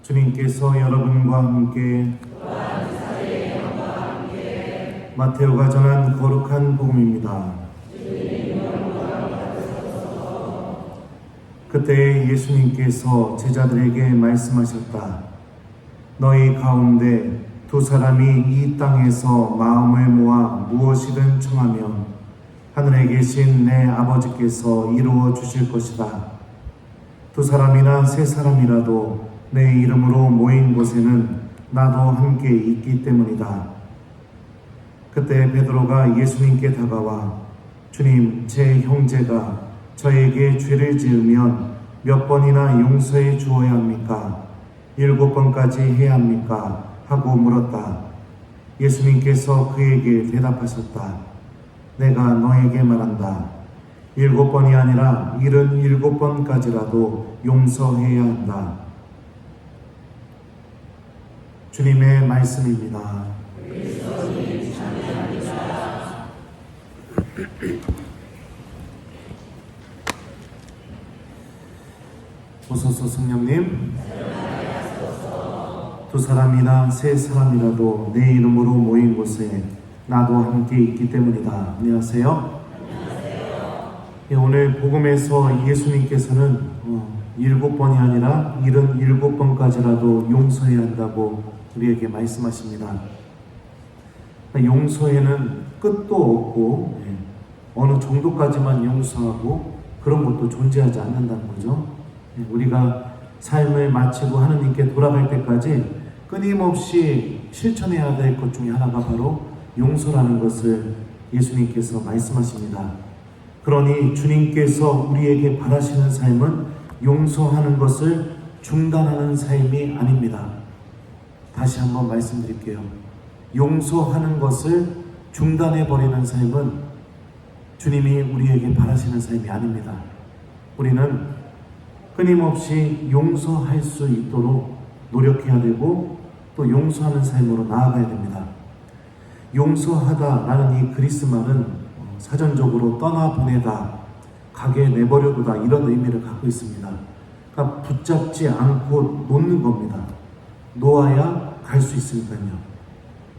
주님께서 여러분과 함께 마테오가 전한 거룩한 복음입니다. 그때 예수님께서 제자들에게 말씀하셨다. 너희 가운데 두 사람이 이 땅에서 마음을 모아 무엇이든 청하면 하늘에 계신 내 아버지께서 이루어 주실 것이다. 두 사람이나 세 사람이라도 내 이름으로 모인 곳에는 나도 함께 있기 때문이다. 그때 베드로가 예수님께 다가와 주님, 제 형제가 저에게 죄를 지으면 몇 번이나 용서해 주어야 합니까? 7번까지 해야 합니까? 하고 물었다. 예수님께서 그에게 대답하셨다. 내가 너에게 말한다. 7번이 아니라 77번까지라도 용서해야 한다. 주님의 말씀입니다. 오소서 성령님, 두 사람이나 세 사람이라도 내 이름으로 모인 곳에 나도 함께 있기 때문이다. 안녕하세요. 오늘 복음에서 예수님께서는 7번이 아니라 77번까지라도 용서해야 한다고 우리에게 말씀하십니다. 용서에는 끝도 없고 어느 정도까지만 용서하고 그런 것도 존재하지 않는다는 거죠. 우리가 삶을 마치고 하느님께 돌아갈 때까지 끊임없이 실천해야 될 것 중에 하나가 바로 용서라는 것을 예수님께서 말씀하십니다. 그러니 주님께서 우리에게 바라시는 삶은 용서하는 것을 중단하는 삶이 아닙니다. 다시 한번 말씀드릴게요. 용서하는 것을 중단해버리는 삶은 주님이 우리에게 바라시는 삶이 아닙니다. 우리는 끊임없이 용서할 수 있도록 노력해야 되고 또 용서하는 삶으로 나아가야 됩니다. 용서하다라는 이 그리스 말은 사전적으로 떠나보내다, 가게 내버려두다 이런 의미를 갖고 있습니다. 그러니까 붙잡지 않고 놓는 겁니다. 놓아야 갈 수 있으니까요.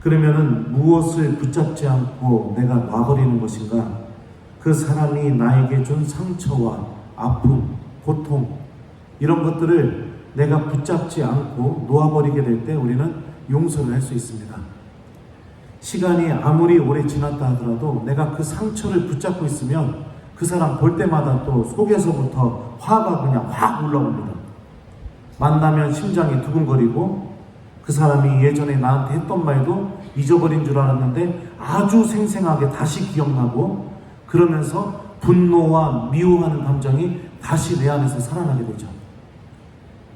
그러면은 무엇을 붙잡지 않고 내가 놔버리는 것인가? 그 사람이 나에게 준 상처와 아픔, 고통 이런 것들을 내가 붙잡지 않고 놓아버리게 될 때 우리는 용서를 할 수 있습니다. 시간이 아무리 오래 지났다 하더라도 내가 그 상처를 붙잡고 있으면 그 사람 볼 때마다 또 속에서부터 화가 그냥 확 올라옵니다. 만나면 심장이 두근거리고 그 사람이 예전에 나한테 했던 말도 잊어버린 줄 알았는데 아주 생생하게 다시 기억나고 그러면서 분노와 미워하는 감정이 다시 내 안에서 살아나게 되죠.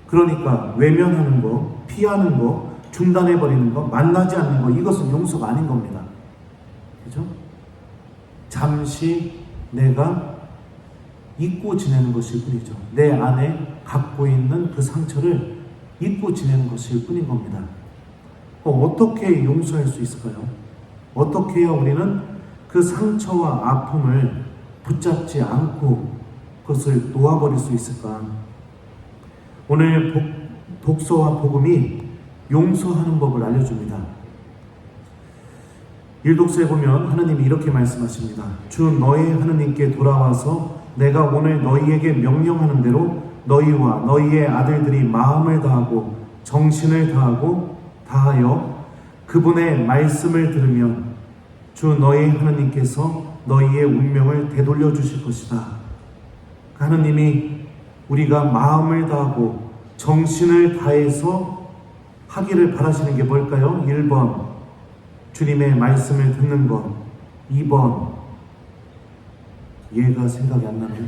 그러니까 외면하는 거, 피하는 거, 중단해버리는 거, 만나지 않는 거, 이것은 용서가 아닌 겁니다. 그죠? 잠시 내가 잊고 지내는 것일 뿐이죠. 내 안에 갖고 있는 그 상처를 잊고 지내는 것일 뿐인 겁니다. 어떻게 용서할 수 있을까요? 어떻게 해야 우리는 그 상처와 아픔을 붙잡지 않고 그것을 놓아버릴 수 있을까? 오늘 독서와 복음이 용서하는 법을 알려줍니다. 일독서에 보면 하느님이 이렇게 말씀하십니다. 주 너희 하느님께 돌아와서 내가 오늘 너희에게 명령하는 대로 너희와 너희의 아들들이 마음을 다하고 정신을 다하여 그분의 말씀을 들으면 주 너희 하느님께서 너희의 운명을 되돌려 주실 것이다. 하느님이 우리가 마음을 다하고 정신을 다해서 하기를 바라시는 게 뭘까요? 1번 주님의 말씀을 듣는 것, 2번 얘가 생각이 안 나네요.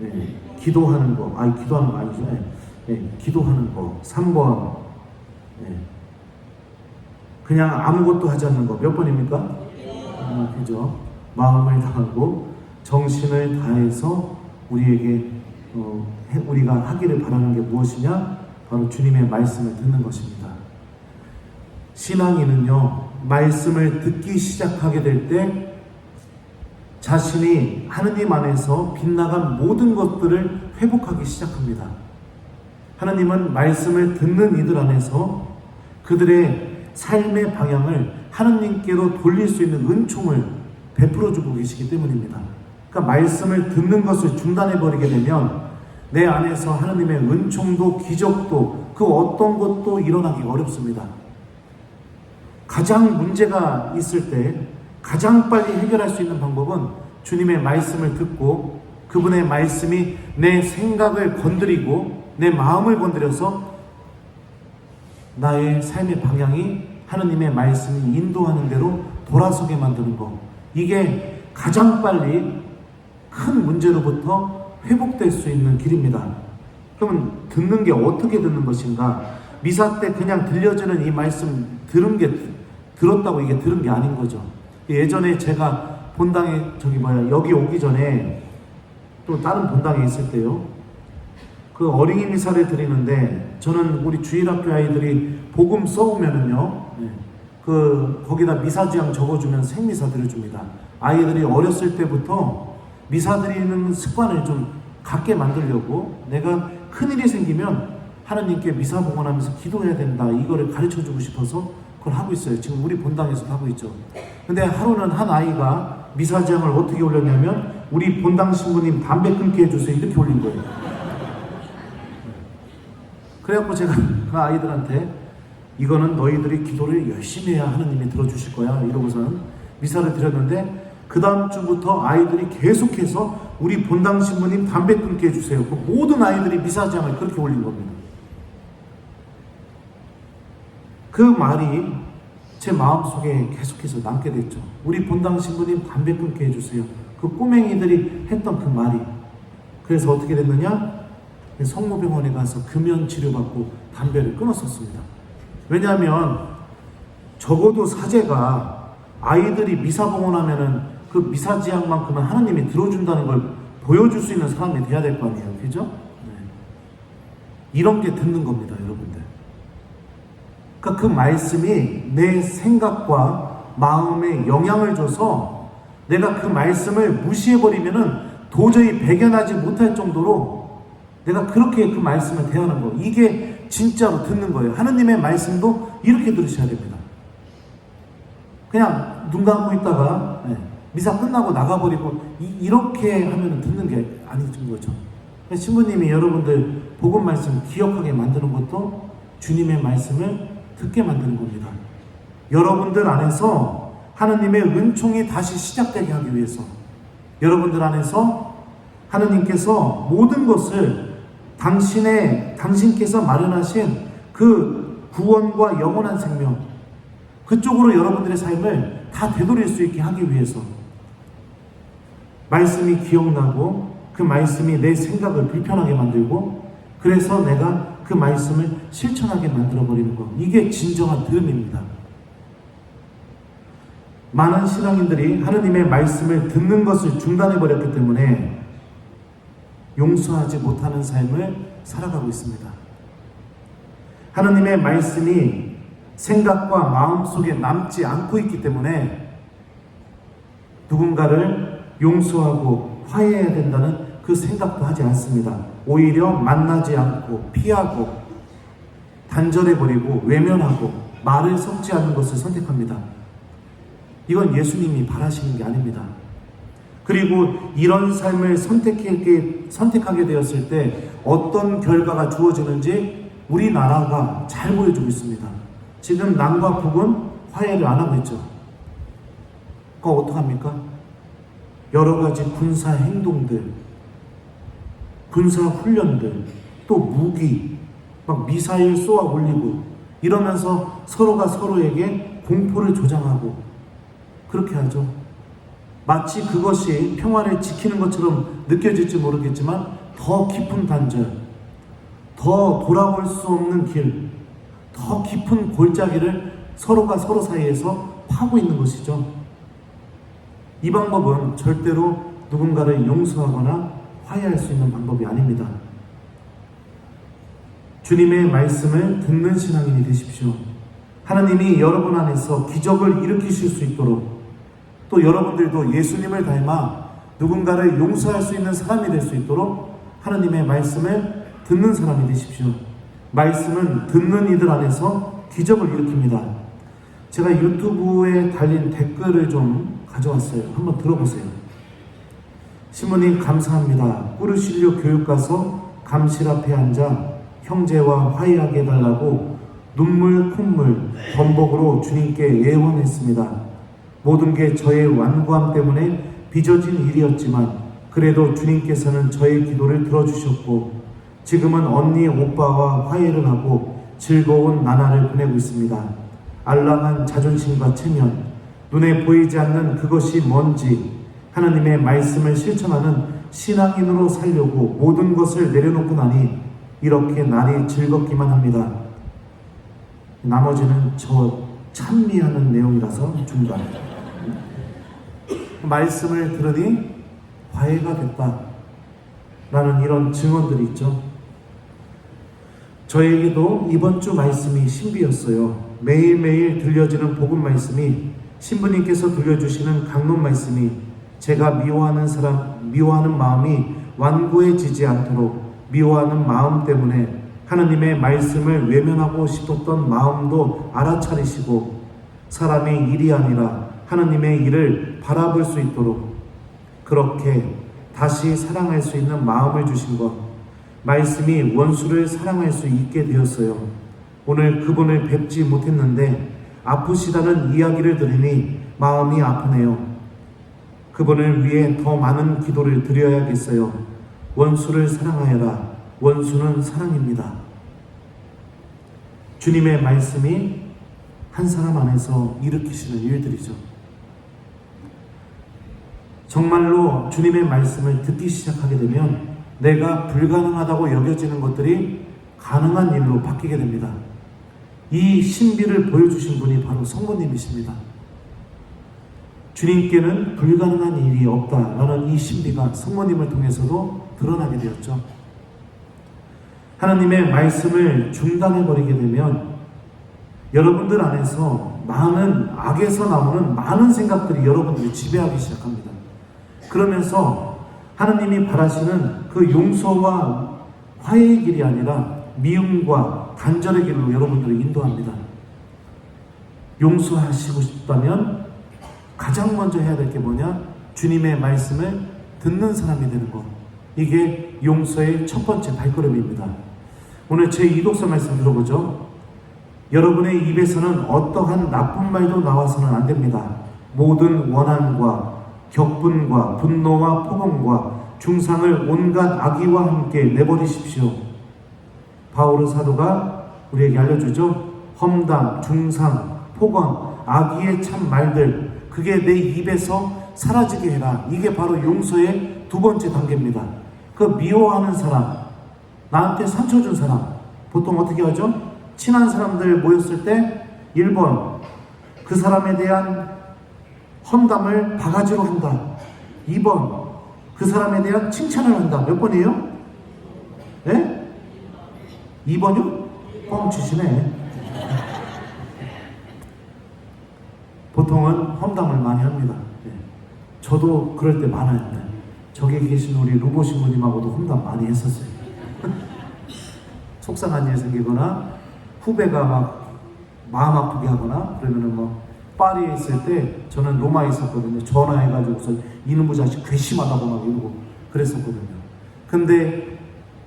네, 기도하는 거, 기도하는 거 아니죠? 네, 기도하는 거, 3번 그냥 아무것도 하지 않는 거, 몇 번입니까? 그죠? 마음을 다하고 정신을 다해서 우리에게 우리가 하기를 바라는 게 무엇이냐? 바로 주님의 말씀을 듣는 것입니다. 신앙인은요, 말씀을 듣기 시작하게 될 때 자신이 하느님 안에서 빗나간 모든 것들을 회복하기 시작합니다. 하나님은 말씀을 듣는 이들 안에서 그들의 삶의 방향을 하나님께로 돌릴 수 있는 은총을 베풀어 주고 계시기 때문입니다. 그러니까 말씀을 듣는 것을 중단해 버리게 되면 내 안에서 하나님의 은총도 기적도 그 어떤 것도 일어나기 어렵습니다. 가장 문제가 있을 때 가장 빨리 해결할 수 있는 방법은 주님의 말씀을 듣고 그분의 말씀이 내 생각을 건드리고 내 마음을 건드려서 나의 삶의 방향이 하나님의 말씀이 인도하는 대로 돌아서게 만드는 것. 이게 가장 빨리 큰 문제로부터 회복될 수 있는 길입니다. 그러면 듣는 게 어떻게 듣는 것인가? 미사 때 그냥 들려주는 이 말씀 들었다고 이게 들은 게 아닌 거죠. 예전에 제가 본당에 여기 오기 전에 또 다른 본당에 있을 때요. 그 어린이 미사를 드리는데 저는 우리 주일학교 아이들이 복음 써오면은요. 거기다 미사지향 적어주면 생미사 드려줍니다. 아이들이 어렸을 때부터 미사 드리는 습관을 좀 갖게 만들려고 내가 큰일이 생기면 하나님께 미사 봉헌하면서 기도해야 된다. 이거를 가르쳐주고 싶어서 그걸 하고 있어요. 지금 우리 본당에서도 하고 있죠. 근데 하루는 한 아이가 미사지향을 어떻게 올렸냐면 우리 본당 신부님 담배 끊게 해주세요. 이렇게 올린 거예요. 그래갖고 제가 그 아이들한테 이거는 너희들이 기도를 열심히 해야 하나님이 들어주실 거야. 이러고서는 미사를 드렸는데 그 다음 주부터 아이들이 계속해서 우리 본당 신부님 담배 끊게 해주세요. 그 모든 아이들이 미사지향을 그렇게 올린 겁니다. 그 말이 제 마음속에 계속해서 남게 됐죠. 우리 본당 신부님 담배 끊게 해주세요. 그 꼬맹이들이 했던 그 말이. 그래서 어떻게 됐느냐? 성모병원에 가서 금연 치료받고 담배를 끊었었습니다. 왜냐하면 적어도 사제가 아이들이 미사 봉헌하면은 그 미사지향만큼은 하나님이 들어준다는 걸 보여줄 수 있는 사람이 돼야 될 거 아니에요. 그죠? 네. 이런 게 듣는 겁니다, 여러분들. 그러니까 그 말씀이 내 생각과 마음에 영향을 줘서 내가 그 말씀을 무시해버리면은 도저히 배견하지 못할 정도로 내가 그렇게 그 말씀을 대하는 거. 이게 진짜로 듣는 거예요. 하나님의 말씀도 이렇게 들으셔야 됩니다. 그냥 눈 감고 있다가 미사 끝나고 나가버리고 이렇게 하면 듣는 게 아닌 거죠. 신부님이 여러분들 복음 말씀 기억하게 만드는 것도 주님의 말씀을 듣게 만드는 겁니다. 여러분들 안에서 하나님의 은총이 다시 시작되게 하기 위해서 여러분들 안에서 하나님께서 모든 것을 당신께서 마련하신 그 구원과 영원한 생명 그쪽으로 여러분들의 삶을 다 되돌릴 수 있게 하기 위해서 말씀이 기억나고 그 말씀이 내 생각을 불편하게 만들고 그래서 내가 그 말씀을 실천하게 만들어버리는 것. 이게 진정한 들음입니다. 많은 신앙인들이 하나님의 말씀을 듣는 것을 중단해버렸기 때문에 용서하지 못하는 삶을 살아가고 있습니다. 하나님의 말씀이 생각과 마음 속에 남지 않고 있기 때문에 누군가를 용서하고 화해해야 된다는 그 생각도 하지 않습니다. 오히려 만나지 않고 피하고 단절해버리고 외면하고 말을 섞지 않는 것을 선택합니다. 이건 예수님이 바라시는 게 아닙니다. 그리고 이런 삶을 선택하게 되었을 때 어떤 결과가 주어지는지 우리나라가 잘 보여주고 있습니다. 지금 남과 북은 화해를 안 하고 있죠. 그거 어떡합니까? 여러 가지 군사 행동들, 군사 훈련들, 또 무기, 막 미사일 쏘아 올리고 이러면서 서로가 서로에게 공포를 조장하고 그렇게 하죠. 마치 그것이 평화를 지키는 것처럼 느껴질지 모르겠지만 더 깊은 단절, 더 돌아올 수 없는 길, 더 깊은 골짜기를 서로가 서로 사이에서 파고 있는 것이죠. 이 방법은 절대로 누군가를 용서하거나 화해할 수 있는 방법이 아닙니다. 주님의 말씀을 듣는 신앙인이 되십시오. 하나님이 여러분 안에서 기적을 일으키실 수 있도록 또 여러분들도 예수님을 닮아 누군가를 용서할 수 있는 사람이 될 수 있도록 하나님의 말씀을 듣는 사람이 되십시오. 말씀은 듣는 이들 안에서 기적을 일으킵니다. 제가 유튜브에 달린 댓글을 좀 가져왔어요. 한번 들어보세요. 신부님 감사합니다. 꾸르실료 교육 가서 감실 앞에 앉아 형제와 화해하게 해달라고 눈물 콧물 번복으로 주님께 예언했습니다. 모든 게 저의 완고함 때문에 빚어진 일이었지만 그래도 주님께서는 저의 기도를 들어주셨고 지금은 언니 오빠와 화해를 하고 즐거운 나날을 보내고 있습니다. 알랑한 자존심과 체면, 눈에 보이지 않는 그것이 뭔지 하나님의 말씀을 실천하는 신앙인으로 살려고 모든 것을 내려놓고 나니 이렇게 날이 즐겁기만 합니다. 나머지는 저 찬미하는 내용이라서 중단. 말씀을 들으니 화해가 됐다 라는 이런 증언들이 있죠. 저에게도 이번 주 말씀이 신비였어요. 매일매일 들려지는 복음 말씀이, 신부님께서 들려주시는 강론 말씀이 제가 미워하는 마음이 완고해지지 않도록 미워하는 마음 때문에 하나님의 말씀을 외면하고 싶었던 마음도 알아차리시고 사람의 일이 아니라 하나님의 일을 바라볼 수 있도록 그렇게 다시 사랑할 수 있는 마음을 주신 것, 말씀이 원수를 사랑할 수 있게 되었어요. 오늘 그분을 뵙지 못했는데 아프시다는 이야기를 들으니 마음이 아프네요. 그분을 위해 더 많은 기도를 드려야겠어요. 원수를 사랑하여라. 원수는 사랑입니다. 주님의 말씀이 한 사람 안에서 일으키시는 일들이죠. 정말로 주님의 말씀을 듣기 시작하게 되면 내가 불가능하다고 여겨지는 것들이 가능한 일로 바뀌게 됩니다. 이 신비를 보여주신 분이 바로 성모님이십니다. 주님께는 불가능한 일이 없다라는 이 신비가 성모님을 통해서도 드러나게 되었죠. 하나님의 말씀을 중단해버리게 되면 여러분들 안에서 많은 악에서 나오는 많은 생각들이 여러분들을 지배하기 시작합니다. 그러면서 하나님이 바라시는 그 용서와 화해의 길이 아니라 미움과 단절의 길로 여러분들을 인도합니다. 용서하시고 싶다면 가장 먼저 해야 될 게 뭐냐? 주님의 말씀을 듣는 사람이 되는 것. 이게 용서의 첫 번째 발걸음입니다. 오늘 제 이독서 말씀 들어보죠. 여러분의 입에서는 어떠한 나쁜 말도 나와서는 안 됩니다. 모든 원한과 격분과 분노와 포공과 중상을 온갖 악의와 함께 내버리십시오. 바오르 사도가 우리에게 알려주죠. 험담, 중상, 폭언, 악의의 참 말들, 그게 내 입에서 사라지게 해라. 이게 바로 용서의 두 번째 단계입니다. 그 미워하는 사람, 나한테 상처 준 사람, 보통 어떻게 하죠? 친한 사람들 모였을 때 1번, 그 사람에 대한 험담을 바가지로 한다. 2번, 그 사람에 대한 칭찬을 한다. 몇 번이에요? 네? 2번이요? 뻥치시네. 보통은 험담을 많이 합니다. 네. 저도 그럴 때 많아요. 네. 저기 계신 우리 루보 신부님하고도 험담 많이 했었어요. 속상한 일 생기거나 후배가 막 마음 아프게 하거나 그러면은 뭐 파리에 있을 때 저는 로마에 있었거든요. 전화해가지고서 이놈의 자식 괘씸하다고 막 이러고 그랬었거든요. 근데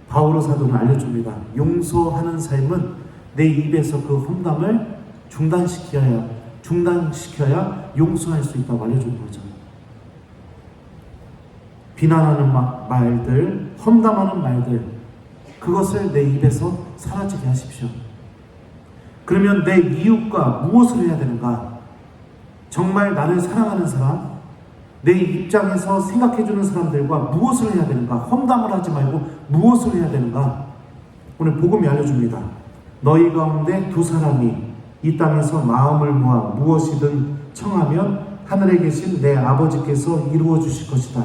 바오로 사도는 알려줍니다. 용서하는 삶은 내 입에서 그 험담을 중단시켜야 용서할 수 있다고 알려주는 거죠. 비난하는 말들, 험담하는 말들, 그것을 내 입에서 사라지게 하십시오. 그러면 내 이웃과 무엇을 해야 되는가? 정말 나를 사랑하는 사람, 내 입장에서 생각해주는 사람들과 무엇을 해야 되는가? 험담을 하지 말고 무엇을 해야 되는가? 오늘 복음이 알려줍니다. 너희 가운데 두 사람이 이 땅에서 마음을 모아 무엇이든 청하면 하늘에 계신 내 아버지께서 이루어 주실 것이다.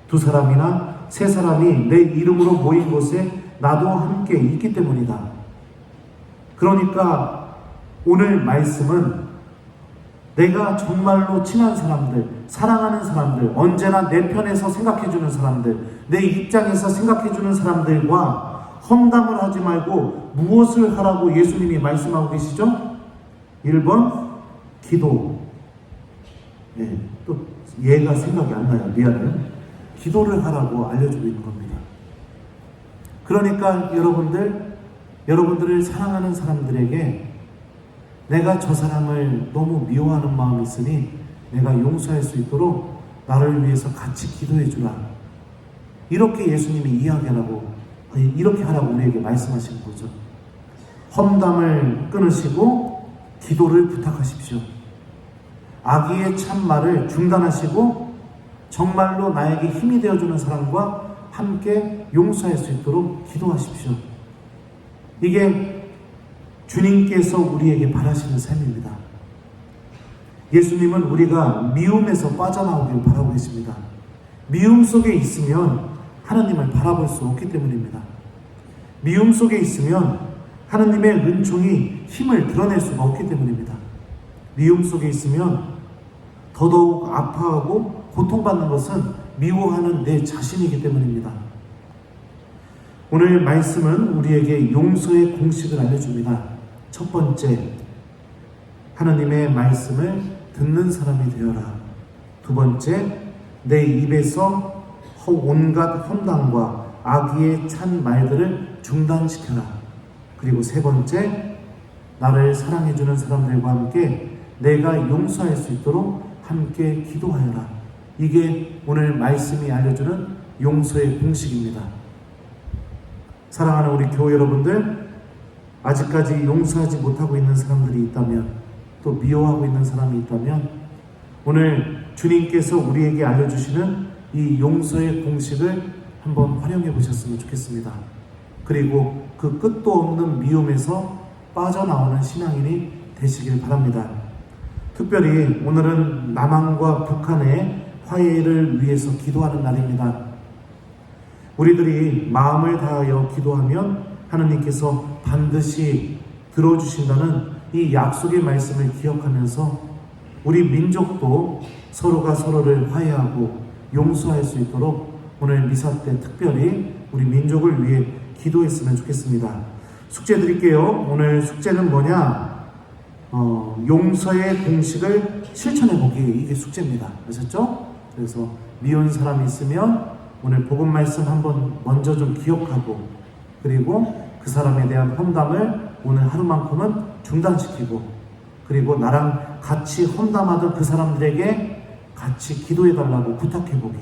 두 사람이나 세 사람이 내 이름으로 모인 곳에 나도 함께 있기 때문이다. 그러니까 오늘 말씀은 내가 정말로 친한 사람들, 사랑하는 사람들, 언제나 내 편에서 생각해주는 사람들, 내 입장에서 생각해주는 사람들과 험담을 하지 말고 무엇을 하라고 예수님이 말씀하고 계시죠? 1번 기도. 또 얘가 생각이 안 나요. 미안해요. 기도를 하라고 알려주고 있는 겁니다. 그러니까 여러분들을 사랑하는 사람들에게 내가 저 사람을 너무 미워하는 마음이 있으니 내가 용서할 수 있도록 나를 위해서 같이 기도해 주라. 이렇게 예수님이 이렇게 하라고 우리에게 말씀하시는 거죠. 험담을 끊으시고 기도를 부탁하십시오. 악의의 참말을 중단하시고 정말로 나에게 힘이 되어주는 사람과 함께 용서할 수 있도록 기도하십시오. 이게 주님께서 우리에게 바라시는 삶입니다. 예수님은 우리가 미움에서 빠져나오길 바라고 계십니다. 미움 속에 있으면 하나님을 바라볼 수 없기 때문입니다. 미움 속에 있으면 하나님의 은총이 힘을 드러낼 수가 없기 때문입니다. 미움 속에 있으면 더더욱 아파하고 고통받는 것은 미워하는 내 자신이기 때문입니다. 오늘 말씀은 우리에게 용서의 공식을 알려줍니다. 첫 번째, 하나님의 말씀을 듣는 사람이 되어라. 두 번째, 내 입에서 온갖 험담과 악의의 찬 말들을 중단시켜라. 그리고 세 번째, 나를 사랑해주는 사람들과 함께 내가 용서할 수 있도록 함께 기도하여라. 이게 오늘 말씀이 알려주는 용서의 공식입니다. 사랑하는 우리 교회 여러분들, 아직까지 용서하지 못하고 있는 사람들이 있다면, 또 미워하고 있는 사람이 있다면, 오늘 주님께서 우리에게 알려주시는 이 용서의 공식을 한번 활용해 보셨으면 좋겠습니다. 그리고 그 끝도 없는 미움에서 빠져나오는 신앙인이 되시길 바랍니다. 특별히 오늘은 남한과 북한의 화해를 위해서 기도하는 날입니다. 우리들이 마음을 다하여 기도하면 하나님께서 반드시 들어주신다는 이 약속의 말씀을 기억하면서 우리 민족도 서로가 서로를 화해하고 용서할 수 있도록 오늘 미사 때 특별히 우리 민족을 위해 기도했으면 좋겠습니다. 숙제 드릴게요. 오늘 숙제는 뭐냐? 용서의 공식을 실천해 보기, 이게 숙제입니다. 아셨죠? 그래서 미운 사람이 있으면 오늘 복음 말씀 한번 먼저 좀 기억하고, 그리고 그 사람에 대한 험담을 오늘 하루만큼은 중단시키고, 그리고 나랑 같이 험담하던 그 사람들에게 같이 기도해 달라고 부탁해 보기,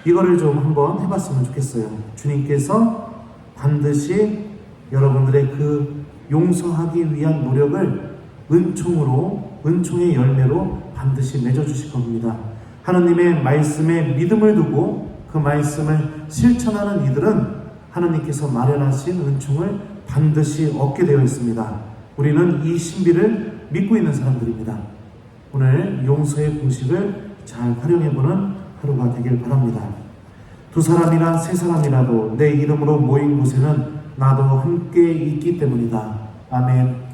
이거를 좀 한번 해봤으면 좋겠어요. 주님께서 반드시 여러분들의 그 용서하기 위한 노력을 은총의 열매로 반드시 맺어주실 겁니다. 하나님의 말씀에 믿음을 두고 그 말씀을 실천하는 이들은 하나님께서 마련하신 은총을 반드시 얻게 되어 있습니다. 우리는 이 신비를 믿고 있는 사람들입니다. 오늘 용서의 공식을 잘 활용해보는 하루가 되길 바랍니다. 두 사람이나 세 사람이라도 내 이름으로 모인 곳에는 나도 함께 있기 때문이다. 아멘.